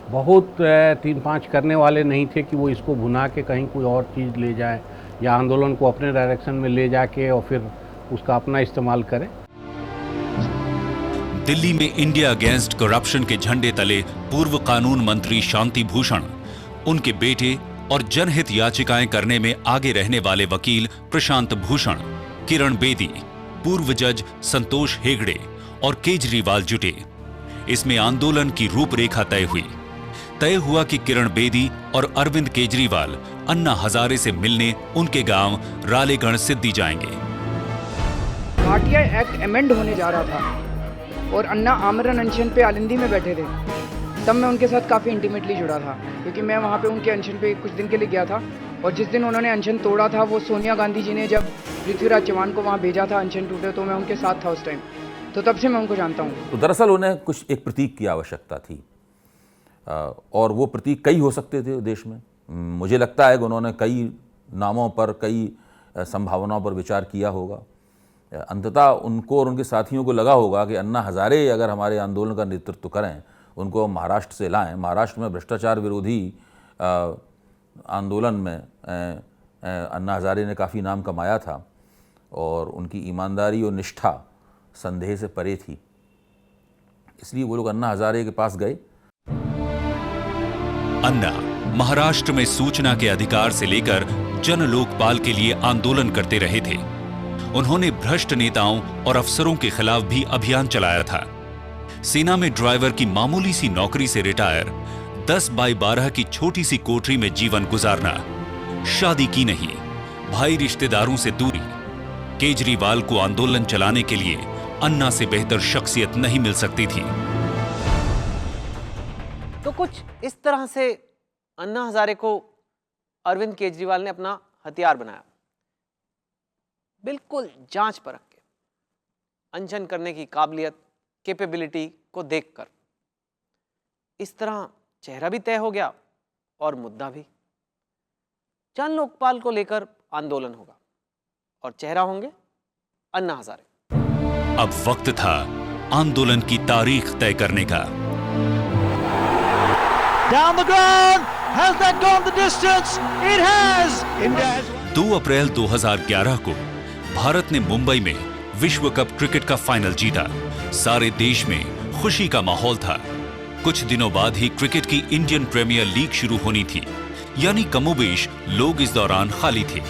बहुत 3-5 करने वाले नहीं थे कि वो इसको भुना के कहीं कोई और चीज़ ले जाए या आंदोलन को अपने डायरेक्शन में ले जाके और फिर उसका अपना इस्तेमाल करें। दिल्ली में इंडिया अगेंस्ट करप्शन के झंडे तले पूर्व कानून मंत्री शांति भूषण, उनके बेटे और जनहित याचिकाएं करने में आगे रहने वाले वकील प्रशांत भूषण, किरण बेदी, पूर्व जज संतोष हेगड़े और केजरीवाल जुटे। इसमें आंदोलन की रूपरेखा तय हुई। तय हुआ कि किरण बेदी और अरविंद केजरीवाल अन्ना हजारे से मिलने उनके गांव रालेगढ़ सिद्धि जाएंगे। भाटिया एक्ट अमेंड होने जा रहा था और अन्ना आमरण अनशन पे आलिंदी में बैठे थे, तब मैं उनके साथ काफ़ी इंटीमेटली जुड़ा था, क्योंकि मैं वहाँ पे उनके अनशन पे कुछ दिन के लिए गया था। और जिस दिन उन्होंने अनशन तोड़ा था, वो सोनिया गांधी जी ने जब पृथ्वीराज चौहान को वहाँ भेजा था अनशन टूटे, तो मैं उनके साथ था उस टाइम, तो तब से मैं उनको जानता हूँ। तो दरअसल उन्हें कुछ एक प्रतीक की आवश्यकता थी, और वो प्रतीक कई हो सकते थे देश में। मुझे लगता है कि उन्होंने कई नामों पर, कई संभावनाओं पर विचार किया होगा। अंततः उनको और उनके साथियों को लगा होगा कि अन्ना हजारे अगर हमारे आंदोलन का नेतृत्व करें, उनको महाराष्ट्र से लाएं। महाराष्ट्र में भ्रष्टाचार विरोधी आंदोलन में अन्ना हजारे ने काफ़ी नाम कमाया था और उनकी ईमानदारी और निष्ठा संदेह से परे थी, इसलिए वो लोग अन्ना हजारे के पास गए। अन्ना महाराष्ट्र में सूचना के अधिकार से लेकर जन लोकपाल के लिए आंदोलन करते रहे थे। उन्होंने भ्रष्ट नेताओं और अफसरों के खिलाफ भी अभियान चलाया था। सेना में ड्राइवर की मामूली सी नौकरी से रिटायर, 10x12 की छोटी सी कोठरी में जीवन गुजारना, शादी की नहीं, भाई रिश्तेदारों से दूरी। केजरीवाल को आंदोलन चलाने के लिए अन्ना से बेहतर शख्सियत नहीं मिल सकती थी। तो कुछ इस तरह से अन्ना हजारे को अरविंद केजरीवाल ने अपना हथियार बनाया, बिल्कुल जांच परख के, अनशन करने की काबिलियत, कैपेबिलिटी को देखकर। इस तरह चेहरा भी तय हो गया और मुद्दा भी। जन लोकपाल को लेकर आंदोलन होगा और चेहरा होंगे अन्ना हजारे। अब वक्त था आंदोलन की तारीख तय करने का। Down the ground, has that gone the distance? It has. India has. 2 अप्रैल 2011 को भारत ने मुंबई में विश्व कप क्रिकेट का फाइनल जीता। सारे देश में खुशी का माहौल था। कुछ दिनों बाद ही क्रिकेट की इंडियन प्रीमियर लीग शुरू होनी थी, यानी कमोबेश लोग इस दौरान खाली थे,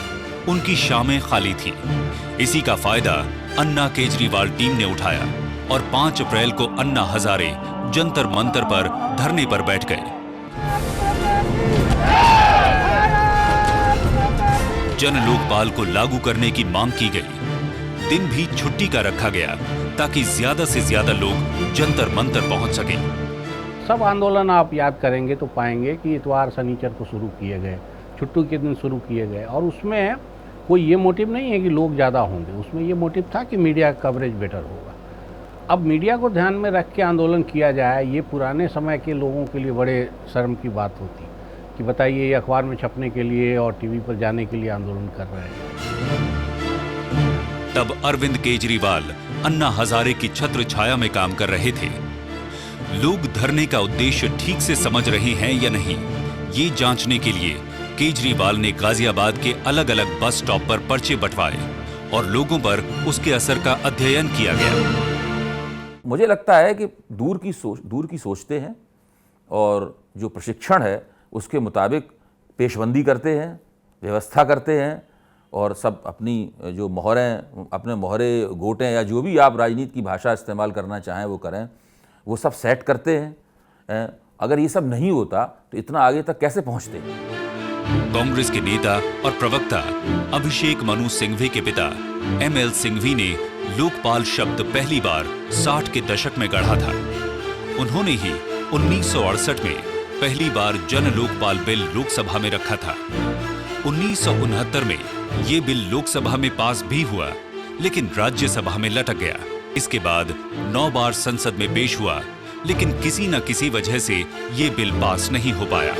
उनकी शामें खाली थी। इसी का फायदा अन्ना केजरीवाल टीम ने उठाया और 5 अप्रैल को अन्ना हजारे जंतर मंतर पर धरने पर बैठ गए। जन लोकपाल को लागू करने की मांग की गई। दिन भी छुट्टी का रखा गया ताकि ज्यादा से ज्यादा लोग जंतर मंतर पहुंच सकें। सब आंदोलन आप याद करेंगे तो पाएंगे कि इतवार शनिचर को शुरू किए गए, छुट्टी के दिन शुरू किए गए, और उसमें कोई ये मोटिव नहीं है कि लोग ज़्यादा होंगे। उसमें ये मोटिव था कि मीडिया कवरेज बेटर होगा। अब मीडिया को ध्यान में रख के आंदोलन किया जाए, ये पुराने समय के लोगों के लिए बड़े शर्म की बात होती कि बताइए ये अखबार में छपने के लिए और टीवी पर जाने के लिए आंदोलन कर रहे हैं। तब अरविंद केजरीवाल अन्ना हजारे की छत्र छाया में काम कर रहे थे। लोग धरने का उद्देश्य ठीक से समझ रहे हैं या नहीं, ये जांचने के लिए केजरीवाल ने गाजियाबाद के अलग अलग बस स्टॉप पर पर्चे बंटवाए और लोगों पर उसके असर का अध्ययन किया गया। मुझे लगता है कि दूर की सोचते हैं और जो प्रशिक्षण है उसके मुताबिक पेशबंदी करते हैं, व्यवस्था करते हैं, और सब अपनी जो मोहरें, अपने मोहरे गोटें या जो भी आप राजनीति की भाषा इस्तेमाल करना चाहें वो करें, वो सब सेट करते हैं। अगर ये सब नहीं होता तो इतना आगे तक कैसे पहुंचते। कांग्रेस के नेता और प्रवक्ता अभिषेक मनु सिंघवी के पिता ML सिंघवी ने लोकपाल शब्द पहली बार 60 के दशक में गढ़ा था। उन्होंने ही 1968 में पहली बार जन लोकपाल बिल लोकसभा में रखा था। 1969 में ये बिल लोकसभा में पास भी हुआ, लेकिन राज्यसभा में लटक गया। इसके बाद 9 बार संसद में पेश हुआ, लेकिन किसी न किसी वजह से ये बिल पास नहीं हो पाया।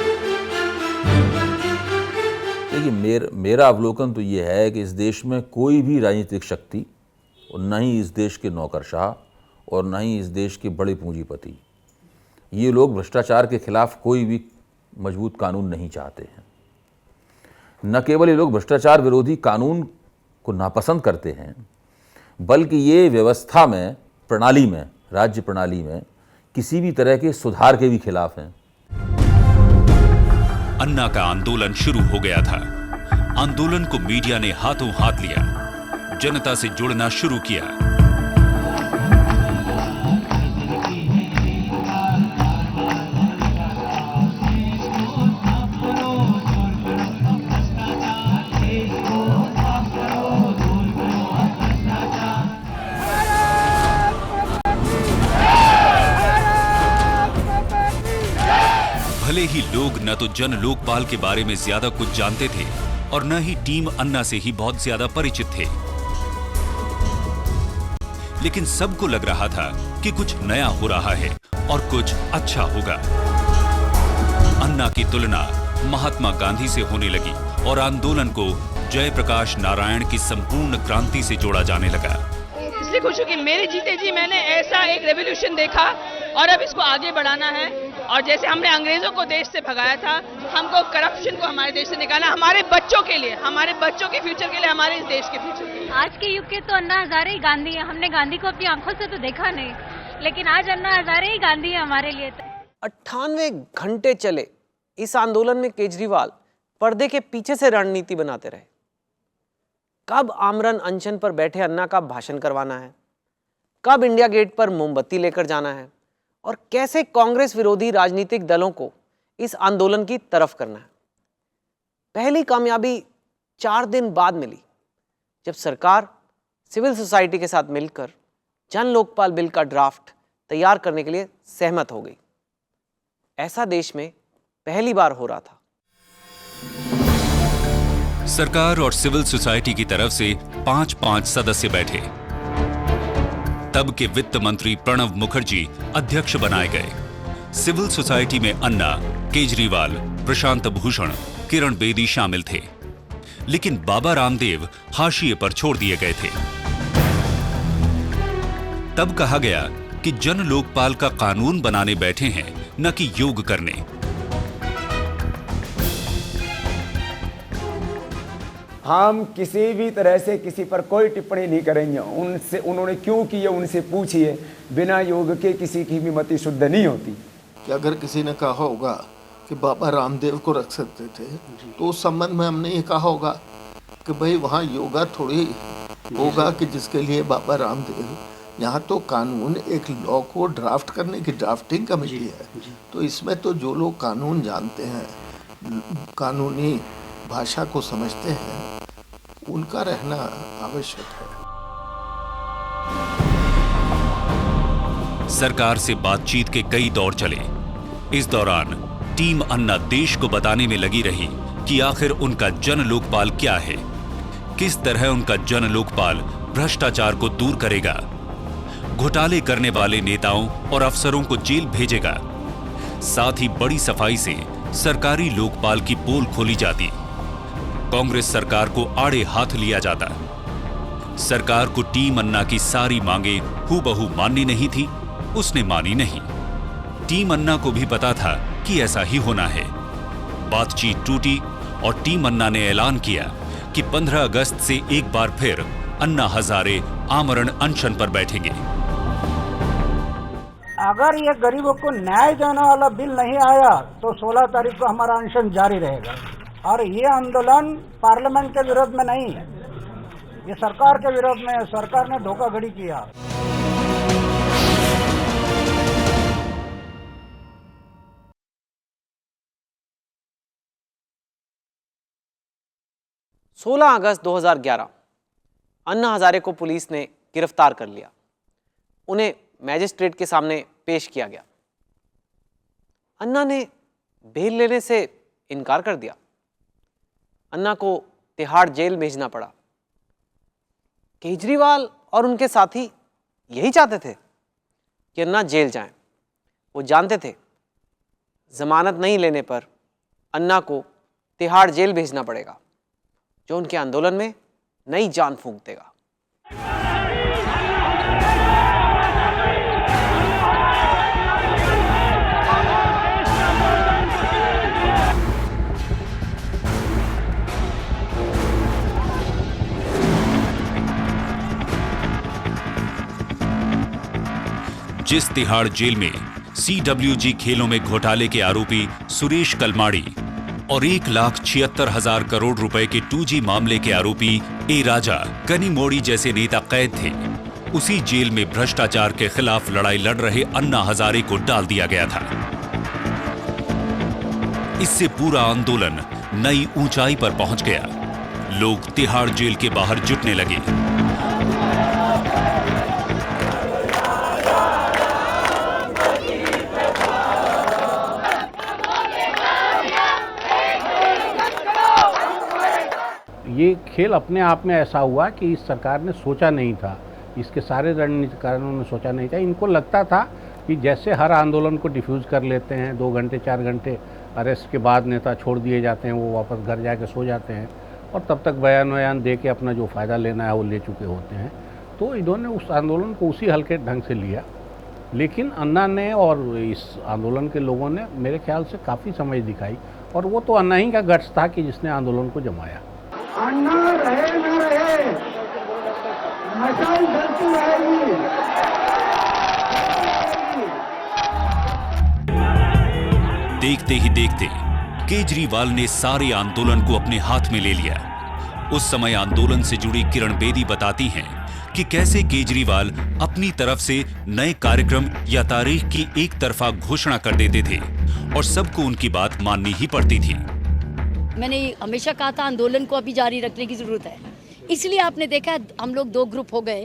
देखिए, मेरा अवलोकन तो ये है कि इस देश में कोई भी राजनीतिक शक्ति, और न ही इस देश के नौकरशाह और न ही इस देश के बड़े पूंजीपति, ये लोग भ्रष्टाचार के खिलाफ कोई भी मजबूत कानून नहीं चाहते हैं। न केवल ये लोग भ्रष्टाचार विरोधी कानून को नापसंद करते हैं, बल्कि ये व्यवस्था में, प्रणाली में, राज्य प्रणाली में किसी भी तरह के सुधार के भी खिलाफ हैं। अन्ना का आंदोलन शुरू हो गया था। आंदोलन को मीडिया ने हाथों हाथ लिया, जनता से जुड़ना शुरू किया। भले ही लोग न तो जन लोकपाल के बारे में ज्यादा कुछ जानते थे और न ही टीम अन्ना से ही बहुत ज्यादा परिचित थे, लेकिन सबको लग रहा था कि कुछ नया हो रहा है और कुछ अच्छा होगा। अन्ना की तुलना महात्मा गांधी से होने लगी और आंदोलन को जयप्रकाश नारायण की संपूर्ण क्रांति से जोड़ा जाने लगा। इसलिए खुश हूं कि मेरे जीते जी मैंने ऐसा एक रेवोल्यूशन देखा और अब इसको आगे बढ़ाना है। और जैसे हमने अंग्रेजों को देश से भगाया था, हमको करप्शन को हमारे देश से निकालना, हमारे बच्चों के लिए, हमारे बच्चों के फ्यूचर के लिए, हमारे इस देश के फ्यूचर के लिए। आज के युग के तो अन्ना हजारे ही गांधी है। हमने गांधी को अपनी आंखों से तो देखा नहीं, लेकिन आज अन्ना हजारे ही गांधी है हमारे लिए। 98 घंटे चले इस आंदोलन में केजरीवाल पर्दे के पीछे से रणनीति बनाते रहे। कब आमरण अनशन पर बैठे अन्ना का भाषण करवाना है, कब इंडिया गेट पर मोमबत्ती लेकर जाना है और कैसे कांग्रेस विरोधी राजनीतिक दलों को इस आंदोलन की तरफ करना है। पहली कामयाबी 4 दिन बाद मिली जब सरकार सिविल सोसाइटी के साथ मिलकर जन लोकपाल बिल का ड्राफ्ट तैयार करने के लिए सहमत हो गई। ऐसा देश में पहली बार हो रहा था। सरकार और सिविल सोसाइटी की तरफ से 5-5 सदस्य बैठे। तब के वित्त मंत्री प्रणब मुखर्जी अध्यक्ष बनाए गए। सिविल सोसाइटी में अन्ना, केजरीवाल, प्रशांत भूषण, किरण बेदी शामिल थे, लेकिन बाबा रामदेव हाशिए पर छोड़ दिए गए थे। तब कहा गया कि जन लोकपाल का कानून बनाने बैठे हैं, न कि योग करने। हम किसी भी तरह से किसी पर कोई टिप्पणी नहीं करेंगे। उनसे उन्होंने क्यों की है उनसे पूछिए। बिना योग के किसी की भी मति शुद्ध नहीं होती। कि अगर किसी ने कहा होगा कि बाबा रामदेव को रख सकते थे, तो उस संबंध में हमने ये कहा होगा कि भाई वहाँ योगा थोड़ी होगा कि जिसके लिए बाबा रामदेव। यहाँ तो कानून, एक लॉ को ड्राफ्ट करने की ड्राफ्टिंग कमेटी है, तो इसमें तो जो लोग कानून जानते हैं, कानूनी भाषा को समझते हैं, उनका रहना आवश्यक है। सरकार से बातचीत के कई दौर चले। इस दौरान टीम अन्ना देश को बताने में लगी रही कि आखिर उनका जन लोकपाल क्या है, किस तरह उनका जन लोकपाल भ्रष्टाचार को दूर करेगा, घोटाले करने वाले नेताओं और अफसरों को जेल भेजेगा। साथ ही बड़ी सफाई से सरकारी लोकपाल की पोल खोली जाती, कांग्रेस सरकार को आड़े हाथ लिया जाता। सरकार को टीम अन्ना की सारी मांगे हूबहू माननी नहीं थी, उसने मानी नहीं। टीम अन्ना को भी पता था कि ऐसा ही होना है। बातचीत टूटी और टीम अन्ना ने ऐलान किया कि 15 अगस्त से एक बार फिर अन्ना हजारे आमरण अनशन पर बैठेंगे। अगर ये गरीबों को न्याय देने वाला बिल नहीं आया तो 16 तारीख को हमारा अनशन जारी रहेगा। और ये आंदोलन पार्लियामेंट के विरोध में नहीं है, ये सरकार के विरोध में है। सरकार ने धोखाधड़ी किया। सोलह अगस्त 2011 अन्ना हजारे को पुलिस ने गिरफ्तार कर लिया। उन्हें मैजिस्ट्रेट के सामने पेश किया गया। अन्ना ने बेल लेने से इनकार कर दिया। अन्ना को तिहाड़ जेल भेजना पड़ा। केजरीवाल और उनके साथी यही चाहते थे कि अन्ना जेल जाएं। वो जानते थे जमानत नहीं लेने पर अन्ना को तिहाड़ जेल भेजना पड़ेगा, जो उनके आंदोलन में नई जान फूंक देगा। जिस तिहाड़ जेल में CWG खेलों में घोटाले के आरोपी सुरेश कलमाड़ी और 1,76,000 करोड़ रुपए के 2G मामले के आरोपी ए राजा कनिमोड़ी जैसे नेता कैद थे, उसी जेल में भ्रष्टाचार के खिलाफ लड़ाई लड़ रहे अन्ना हजारे को डाल दिया गया था। इससे पूरा आंदोलन नई ऊंचाई पर पहुंच गया। लोग तिहाड़ जेल के बाहर जुटने लगे। ये खेल अपने आप में ऐसा हुआ कि इस सरकार ने सोचा नहीं था, इसके सारे रणनीतिकारों ने सोचा नहीं था। इनको लगता था कि जैसे हर आंदोलन को डिफ्यूज़ कर लेते हैं, 2 घंटे 4 घंटे अरेस्ट के बाद नेता छोड़ दिए जाते हैं, वो वापस घर जाके सो जाते हैं और तब तक बयान दे के अपना जो फ़ायदा लेना है वो ले चुके होते हैं। तो इन्होंने उस आंदोलन को उसी हल्के ढंग से लिया। लेकिन अन्ना ने और इस आंदोलन के लोगों ने मेरे ख्याल से काफ़ी समझ दिखाई, और वो तो अन्ना ही का गट्स था कि जिसने आंदोलन को जमाया। अन्ना रहे न रहे, मशाल जलती रहेगी। देखते ही देखते केजरीवाल ने सारे आंदोलन को अपने हाथ में ले लिया। उस समय आंदोलन से जुड़ी किरण बेदी बताती हैं कि कैसे केजरीवाल अपनी तरफ से नए कार्यक्रम या तारीख की एक तरफा घोषणा कर देते थे और सबको उनकी बात माननी ही पड़ती थी। मैंने हमेशा कहा था आंदोलन को अभी जारी रखने की ज़रूरत है, इसलिए आपने देखा हम लोग 2 ग्रुप हो गए,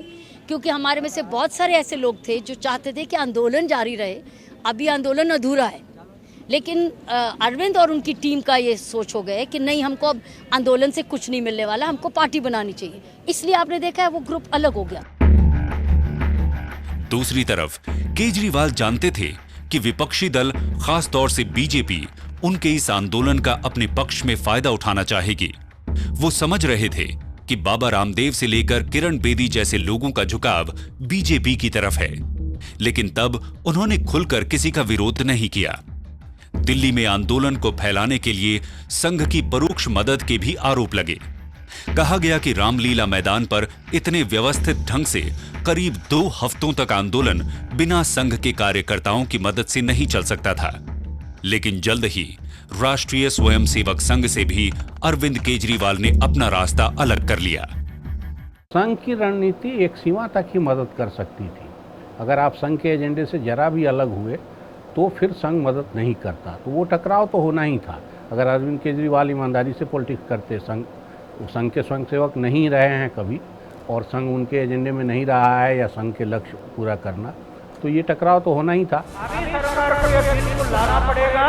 क्योंकि हमारे में से बहुत सारे ऐसे लोग थे जो चाहते थे कि आंदोलन जारी रहे। अभी आंदोलन अधूरा है, लेकिन अरविंद और उनकी टीम का ये सोच हो गया कि नहीं, हमको अब आंदोलन से कुछ नहीं मिलने वाला, हमको पार्टी बनानी चाहिए। इसलिए आपने देखा है वो ग्रुप अलग हो गया। दूसरी तरफ केजरीवाल जानते थे कि विपक्षी दल, खास तौर से बीजेपी, उनके इस आंदोलन का अपने पक्ष में फायदा उठाना चाहेगी। वो समझ रहे थे कि बाबा रामदेव से लेकर किरण बेदी जैसे लोगों का झुकाव बीजेपी की तरफ है, लेकिन तब उन्होंने खुलकर किसी का विरोध नहीं किया। दिल्ली में आंदोलन को फैलाने के लिए संघ की परोक्ष मदद के भी आरोप लगे। कहा गया कि रामलीला मैदान पर इतने व्यवस्थित ढंग से करीब 2 हफ्तों तक आंदोलन बिना संघ के कार्यकर्ताओं की मदद से नहीं चल सकता था। लेकिन जल्द ही राष्ट्रीय स्वयंसेवक संघ से भी अरविंद केजरीवाल ने अपना रास्ता अलग कर लिया। संघ की रणनीति एक सीमा तक ही मदद कर सकती थी। अगर आप संघ के एजेंडे से जरा भी अलग हुए तो फिर संघ मदद नहीं करता, तो वो टकराव तो होना ही था। अगर अरविंद केजरीवाल ईमानदारी से पॉलिटिक्स करते, संघ के स्वयंसेवक नहीं रहे हैं कभी, और संघ उनके एजेंडे में नहीं रहा है या संघ के लक्ष्य पूरा करना, तो ये टकराव तो होना ही था। सरकार को ये बिल्कुल लाना पड़ेगा,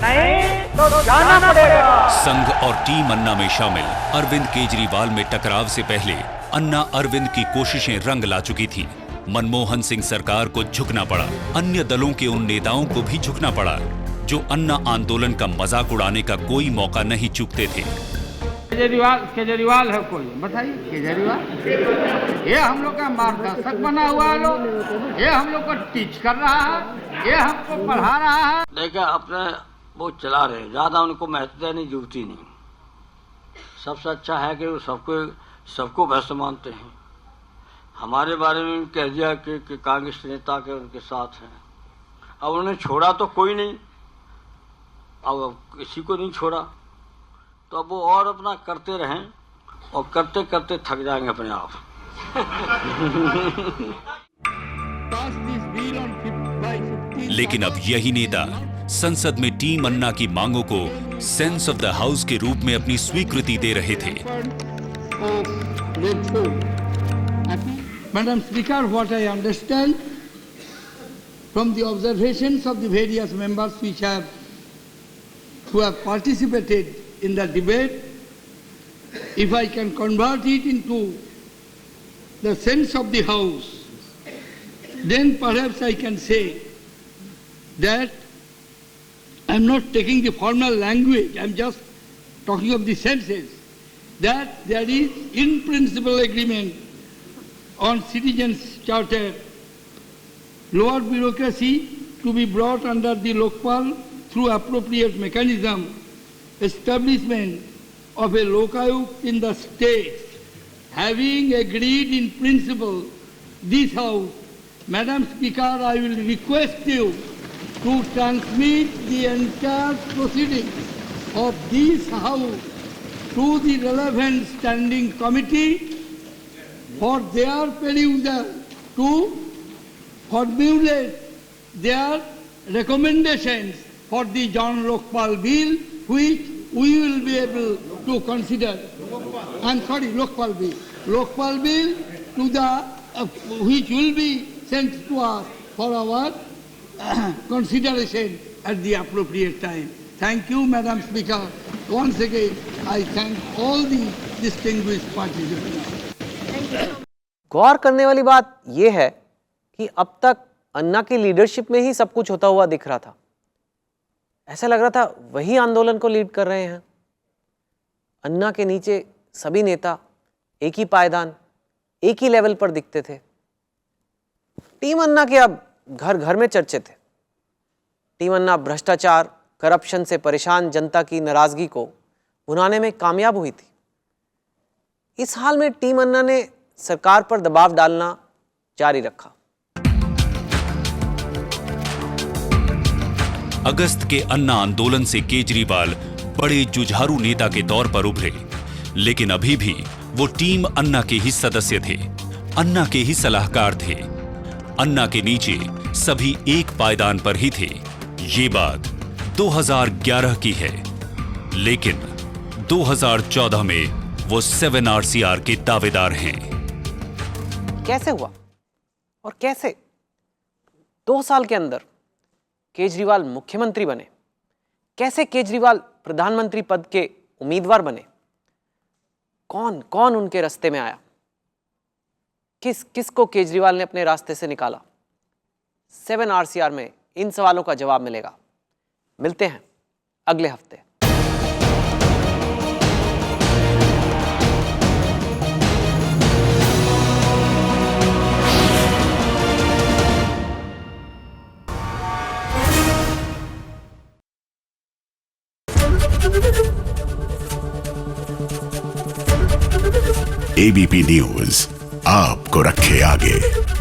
नहीं तो जाना पड़ेगा। संघ और टीम अन्ना में शामिल अरविंद केजरीवाल में टकराव से पहले अन्ना अरविंद की कोशिशें रंग ला चुकी थी। मनमोहन सिंह सरकार को झुकना पड़ा, अन्य दलों के उन नेताओं को भी झुकना पड़ा जो अन्ना आंदोलन का मजाक उड़ाने का कोई मौका नहीं चूकते थे। केजरीवाल है कोई, बताइए केजरीवाल, ये हम लोग का मार्गदर्शक बना हुआ है, लोग ये हम लोग को टीच कर रहा है, ये हमको पढ़ा रहा है। देखिए अपने वो चला रहे, ज्यादा उनको महत्व देने की जरूरत ही नहीं। सबसे अच्छा है कि वो सबको भ्रष्ट मानते हैं। हमारे बारे में कह दिया कि कांग्रेस नेता के उनके साथ हैं। अब उन्होंने छोड़ा तो कोई नहीं, अब किसी को नहीं छोड़ा, तो अब वो और अपना करते रहें और करते करते थक जाएंगे अपने आप। लेकिन अब यही नेता संसद में टीम अन्ना की मांगों को सेंस ऑफ द हाउस के रूप में अपनी स्वीकृति दे रहे थे। Madam Speaker, what I understand from the observations of the various members who have participated in the debate, if I can convert it into the sense of the House, then perhaps I can say that I'm not taking the formal language, I'm just talking of the senses, that there is in principle agreement on citizens' charter, lower bureaucracy to be brought under the Lokpal through appropriate mechanism, establishment of a Lokayuk in the states, having agreed in principle, this House Madam Speaker, I will request you to transmit the entire proceedings of this House to the relevant standing committee for their perusal to formulate their recommendations for the John Lokpal bill, which we will be able to consider. Lokpal bill to the which will be sent to us for our consideration at the appropriate time. Thank you, Madam Speaker. Once again, I thank all the distinguished participants. गौर करने वाली बात यह है कि अब तक अन्ना की leadership में ही सब कुछ होता हुआ दिख रहा था। ऐसा लग रहा था वही आंदोलन को लीड कर रहे हैं। अन्ना के नीचे सभी नेता एक ही पायदान, एक ही लेवल पर दिखते थे। टीम अन्ना के अब घर घर में चर्चे थे। टीम अन्ना भ्रष्टाचार, करप्शन से परेशान जनता की नाराजगी को भुनाने में कामयाब हुई थी। इस हाल में टीम अन्ना ने सरकार पर दबाव डालना जारी रखा। अगस्त के अन्ना आंदोलन से केजरीवाल बड़े जुझारू नेता के तौर पर उभरे, लेकिन अभी भी वो टीम अन्ना के ही सदस्य थे, अन्ना के ही सलाहकार थे। अन्ना के नीचे सभी एक पायदान पर ही थे। ये बात 2011 की है, लेकिन 2014 में वो 7 RCR के दावेदार हैं। कैसे हुआ और कैसे 2 साल के अंदर केजरीवाल मुख्यमंत्री बने? कैसे केजरीवाल प्रधानमंत्री पद के उम्मीदवार बने? कौन कौन उनके रास्ते में आया? किस को केजरीवाल ने अपने रास्ते से निकाला? 7 RCR में इन सवालों का जवाब मिलेगा। मिलते हैं अगले हफ्ते। ABP न्यूज आपको रखे आगे।